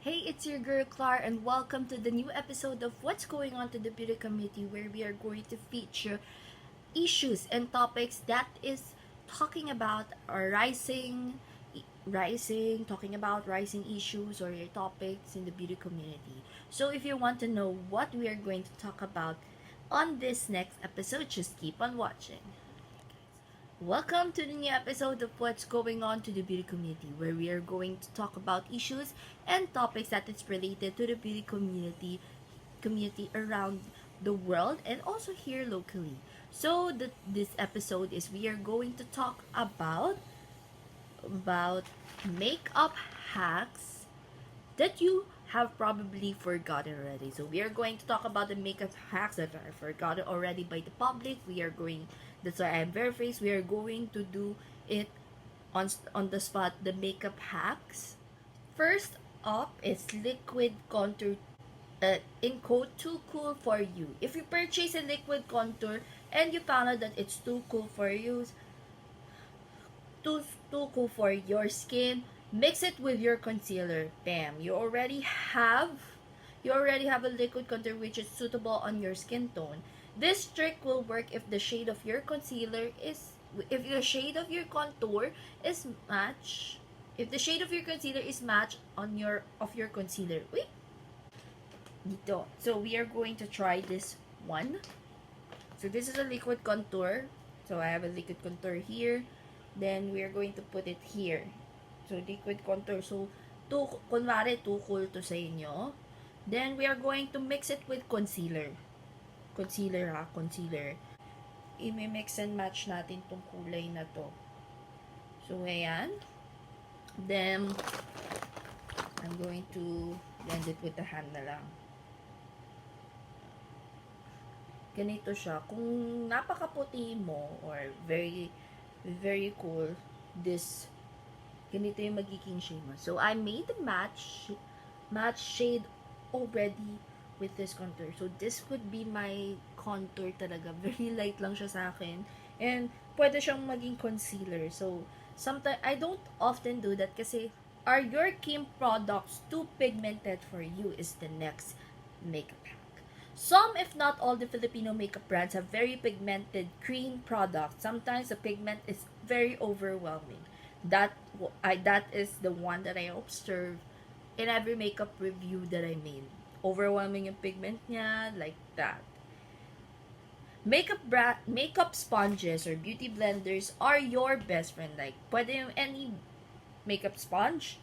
Hey, it's your girl Clar, and welcome to the new episode of What's Going On to the Beauty Community, where we are going to feature issues and topics that is talking about our talking about rising issues or your topics in the beauty community. So if you want to know what we are going to talk about on this next episode, just keep on watching. Welcome to the new episode of What's Going On to the Beauty Community, where we are going to talk about issues and topics that is related to the beauty community around the world and also here locally. So this episode is we are going to talk about makeup hacks that you have probably forgotten already. So we are going to talk about the makeup hacks that are forgotten already by the public. That's why I'm very faced. We are going to do it on the spot, the makeup hacks. First up is liquid contour in code too cool for you. If you purchase a liquid contour and you found out that it's too cool for you, too cool for your skin, mix it with your concealer. Bam! You already have a liquid contour which is suitable on your skin tone. This trick will work if the shade of your contour is match if the shade of your concealer is matched on your concealer. Wait. Dito. So we are going to try this one. So this is a liquid contour. So I have a liquid contour here. Then we are going to put it here. So liquid contour. So kunwari too cool to sa inyo. Then we are going to mix it with concealer. Concealer. I-mix and match natin tong kulay na to. So ayan. Then I'm going to blend it with the hand na lang. Ganito siya. Kung napakaputi mo or very very cool, ganito yung magiging shade mo. So I made the match shade already with this contour. So this could be my contour talaga. Very light lang siya sa akin. And pwede siyang maging concealer. So sometimes I don't often do that kasi are your cream products too pigmented for you is the next makeup hack. Some, if not all, the Filipino makeup brands have very pigmented cream products. Sometimes the pigment is very overwhelming. That is the one that I observed in every makeup review that I made. Overwhelming yung pigment niya, like that. Makeup sponges or beauty blenders are your best friend. Like, pwede yung any makeup sponge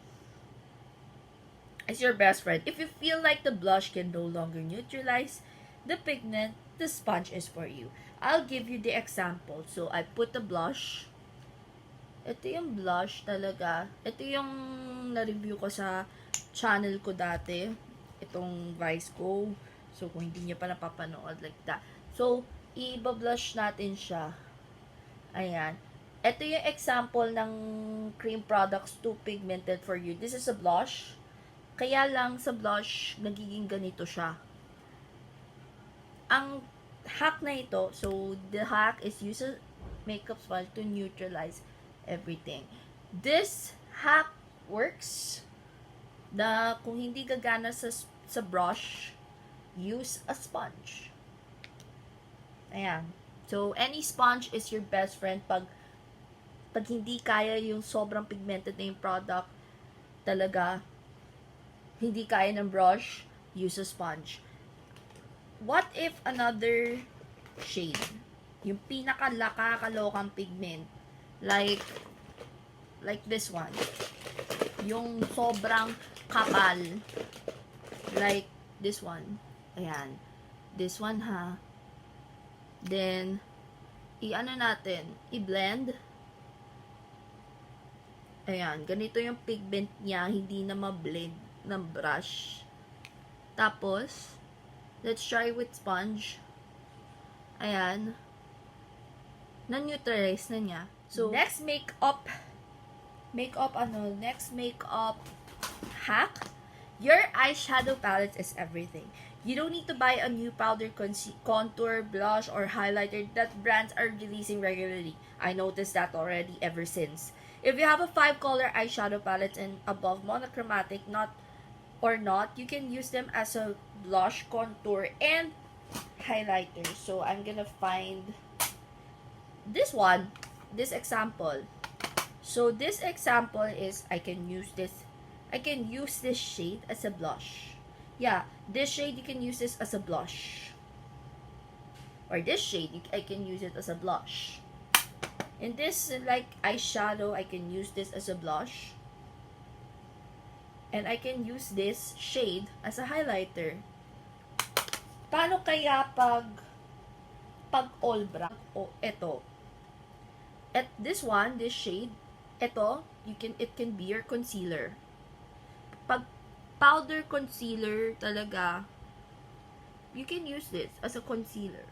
is your best friend. If you feel like the blush can no longer neutralize the pigment, the sponge is for you. I'll give you the example. So, I put the blush. Ito yung blush talaga. Ito yung na-review ko sa channel ko dati. Itong Vice ko. So, kung hindi niyo pa napapanood like that. So, i-blush natin siya. Ayan. Ito yung example ng cream products too pigmented for you. This is a blush. Kaya lang sa blush, nagiging ganito siya. Ang hack na ito, so the hack is use a makeup sponge to neutralize everything. This hack works na kung hindi gagana sa brush, use a sponge. Ayan. So, any sponge is your best friend pag hindi kaya yung sobrang pigmented na yung product, talaga, hindi kaya ng brush, use a sponge. What if another shade, yung pinaka-kalokang pigment, like this one, yung sobrang kapal, like this one, ayan, this one ha, then, i-blend, ayan, ganito yung pigment niya, hindi na ma-blend ng brush. Tapos, let's try with sponge. Ayan. Na-neutralize na niya. So, next makeup hack, your eyeshadow palette is everything. You don't need to buy a new powder, contour, blush, or highlighter that brands are releasing regularly. I noticed that already ever since. If you have a 5-color eyeshadow palette and above monochromatic, not or not, you can use them as a blush, contour, and highlighter. So, I'm gonna find this one, this example. So, this example is, I can use this shade as a blush. Yeah, this shade, you can use this as a blush. Or this shade, I can use it as a blush. In this, like, eyeshadow, I can use this as a blush. And I can use this shade as a highlighter. Paano kaya pag all brown? Ito. At this one, this shade, ito, it can be your concealer. Pag powder concealer talaga, you can use this as a concealer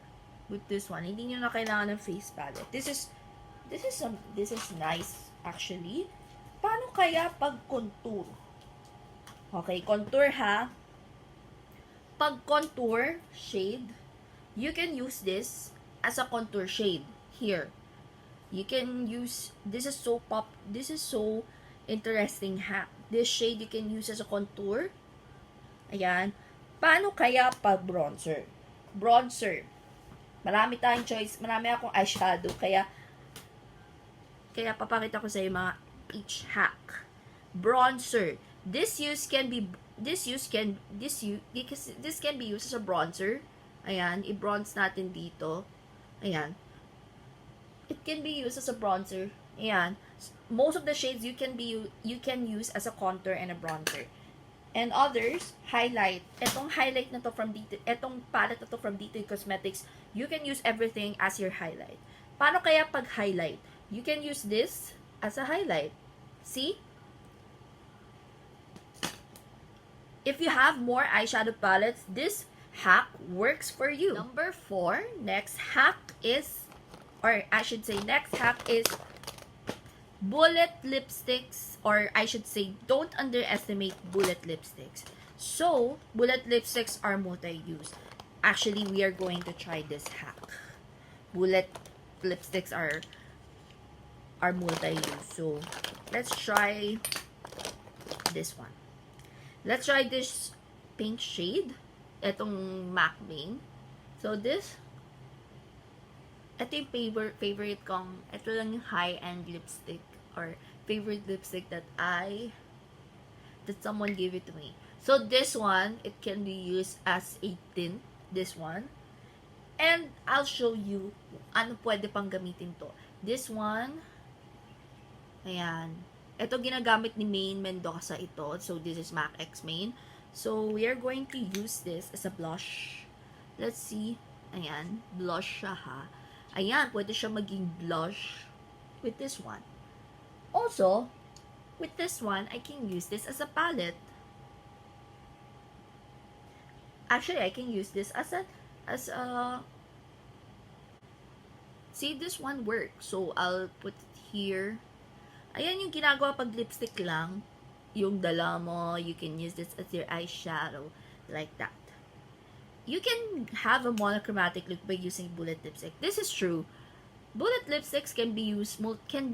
with this one. Hindi nyo na kailangan ng face palette. This is nice actually. Paano kaya pag contour? Okay, contour ha. Pag contour shade, you can use this as a contour shade here. You can use, this is so interesting hack. This shade you can use as a contour. Ayan. Paano kaya pag bronzer? Bronzer. Marami tayong choice. Marami akong eyeshadow. Kaya papakita ko sa iyo mga each hack. Bronzer. This can be used as a bronzer. Ayan. I-bronze natin dito. Ayan. It can be used as a bronzer. Ayan. Most of the shades you can use as a contour and a bronzer. And others, highlight. Etong highlight na to from dito, etong palette na to from Detail Cosmetics, you can use everything as your highlight. Paano kaya pag highlight? You can use this as a highlight. See? If you have more eyeshadow palettes, this hack works for you. Number 4, next hack is bullet lipsticks, or I should say, don't underestimate bullet lipsticks. So, bullet lipsticks are multi-use. Actually, we are going to try this hack. Bullet lipsticks are multi-use. So, let's try this one. Let's try this pink shade. Itong MAC Main. So, ito yung favorite kong, ito lang yung high-end lipstick or favorite lipstick that someone gave it to me. So, this one, it can be used as a tint, this one. And, I'll show you ano pwede pang gamitin to. This one, ayan. Ito ginagamit ni Maine Mendoza ito. So, this is MAC X Main. So, we are going to use this as a blush. Let's see. Ayan, blush siya ha. Ayan, pwede siya maging blush with this one. Also, with this one, I can use this as a palette. Actually, I can use this as a see, this one works. So, I'll put it here. Ayan yung ginagawa pag lipstick lang. Yung dala mo, you can use this as your eyeshadow. Like that. You can have a monochromatic look by using bullet lipstick. This is true. Bullet lipsticks can be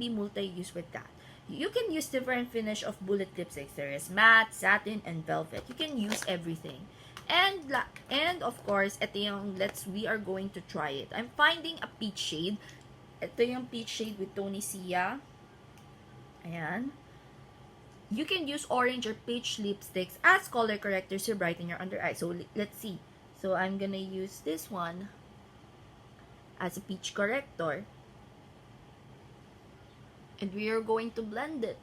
multi-use with that. You can use different finish of bullet lipsticks. There is matte, satin, and velvet. You can use everything. And of course, ito yung we are going to try it. I'm finding a peach shade. Ito yung peach shade with Tony Sia. Ayan. You can use orange or peach lipsticks as color correctors to brighten your under eye. So, let's see. So, I'm gonna use this one as a peach corrector. And we are going to blend it.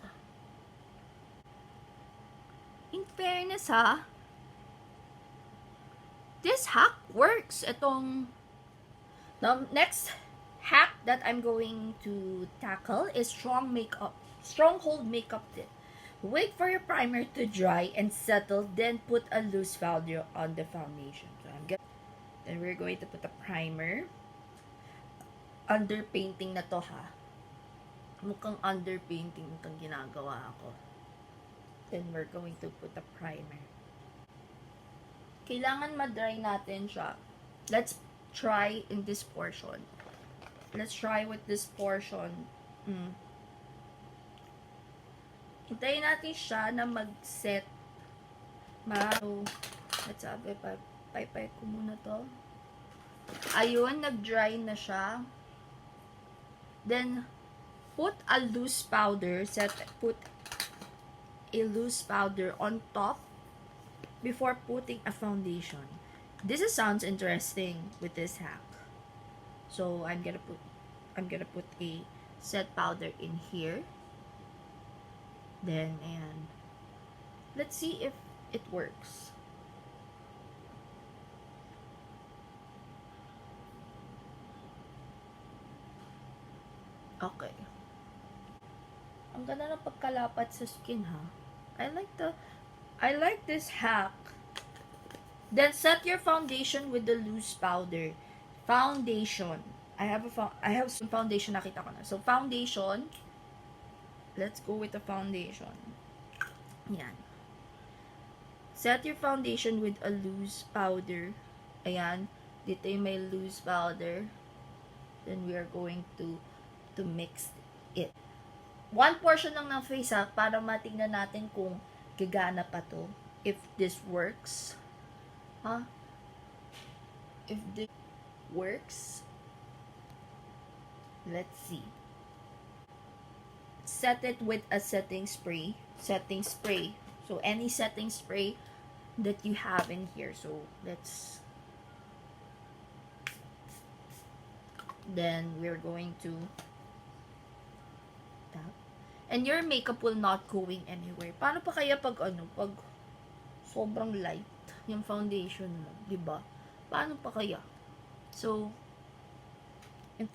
In fairness ha, this hack works. Itong, the next hack that I'm going to tackle is stronghold makeup tip. Wait for your primer to dry and settle, then put a loose powder on the foundation. So, then we're going to put a primer. Underpainting na to ha. Mukhang underpainting itong ginagawa ako. Then we're going to put a primer. Kailangan ma-dry natin siya. Let's try in this portion. Let's try with this portion. Hintayin natin siya na mag-set So, let's have it. Pay ko muna to. Ayun, nag-dry na siya. Then, put a loose powder. Put a loose powder on top before putting a foundation. This sounds interesting with this hack. So, I'm gonna put a set powder in here. Then, and let's see if it works. Okay. Ang ganda ng pagkalapat sa skin, ha? I like this hack. Then set your foundation with the loose powder. Foundation. I have some foundation, nakita ko na. So foundation. Let's go with the foundation. Ayan. Set your foundation with a loose powder. Ayan. Dito yung may loose powder. Then we are going to mix it. One portion lang ng face, ha, para matingnan natin kung gagana pa to. If this works. Huh? If this works. Let's see. Set it with a setting spray. Setting spray. So, any setting spray that you have in here. So, let's... Then, we're going to... tap. And your makeup will not going anywhere. Paano pa kaya pag sobrang light yung foundation mo, di ba? Paano pa kaya? So, and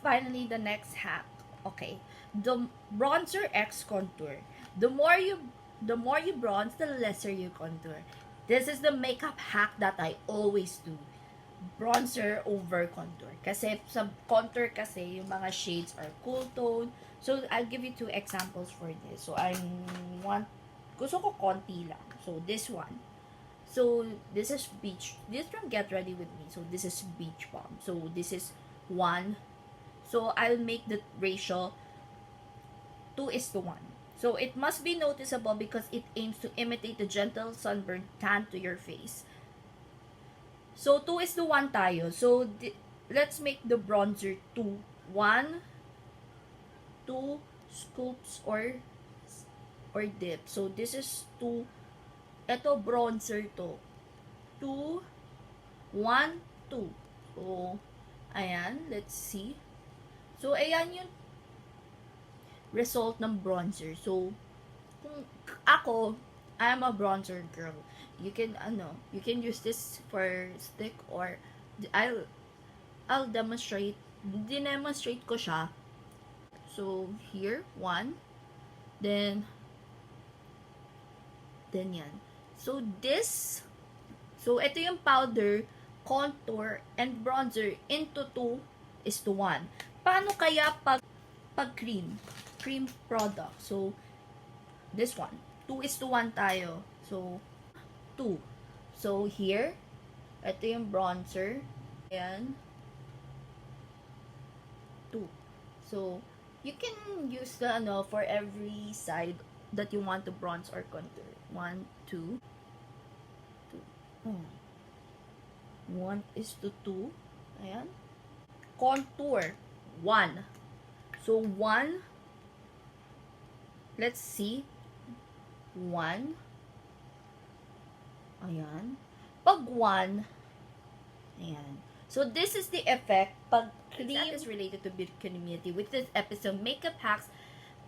finally, the next hack. Okay. The bronzer X contour. The more you bronze, the lesser you contour. This is the makeup hack that I always do. Bronzer over contour. Kasi sa contour kasi, yung mga shades are cool tone. So, I'll give you 2 examples for this. So, gusto ko konti lang. So, this one. So, this is beach. This from Get Ready With Me. So, this is beach balm. So, this is 1. So, I'll make the ratio 2:1. So, it must be noticeable because it aims to imitate the gentle sunburn tan to your face. So, 2:1 tayo. So, let's make the bronzer 2. 1, 2 scoops or dip. So, this is 2. Ito, bronzer to. 2, 1, 2. So, ayan. Let's see. So, ayan yung result ng bronzer. So, kung ako, I'm a bronzer girl. You can use this for stick or I'll demonstrate. Dinemonstrate ko siya. So, here, 1. Then yan. So, ito yung powder, contour, and bronzer into 2:1. Paano kaya pag cream product? So, this one. 2:1 tayo. So, 2. So, here, ito yung bronzer. Ayan. 2. So, you can use the, for every side that you want to bronze or contour. 1, 2. 2. 1:2. Ayan. Contour. 1. So, 1. Let's see. 1. Ayan. Pag 1. Ayan. So, this is the effect pag cream. That is related to beauty community with this episode, makeup hacks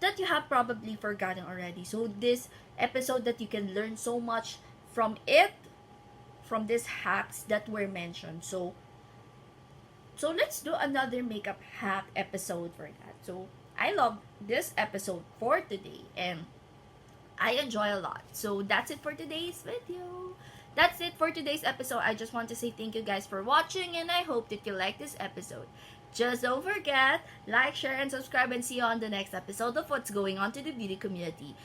that you have probably forgotten already. So, this episode that you can learn so much from it, from these hacks that were mentioned. So let's do another makeup hack episode for that. So, I love this episode for today and I enjoy a lot. So, that's it for today's video. That's it for today's episode. I just want to say thank you guys for watching and I hope that you like this episode. Just don't forget, like, share, and subscribe and see you on the next episode of What's Going On to the Beauty Community.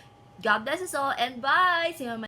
God bless us all and bye! See you on my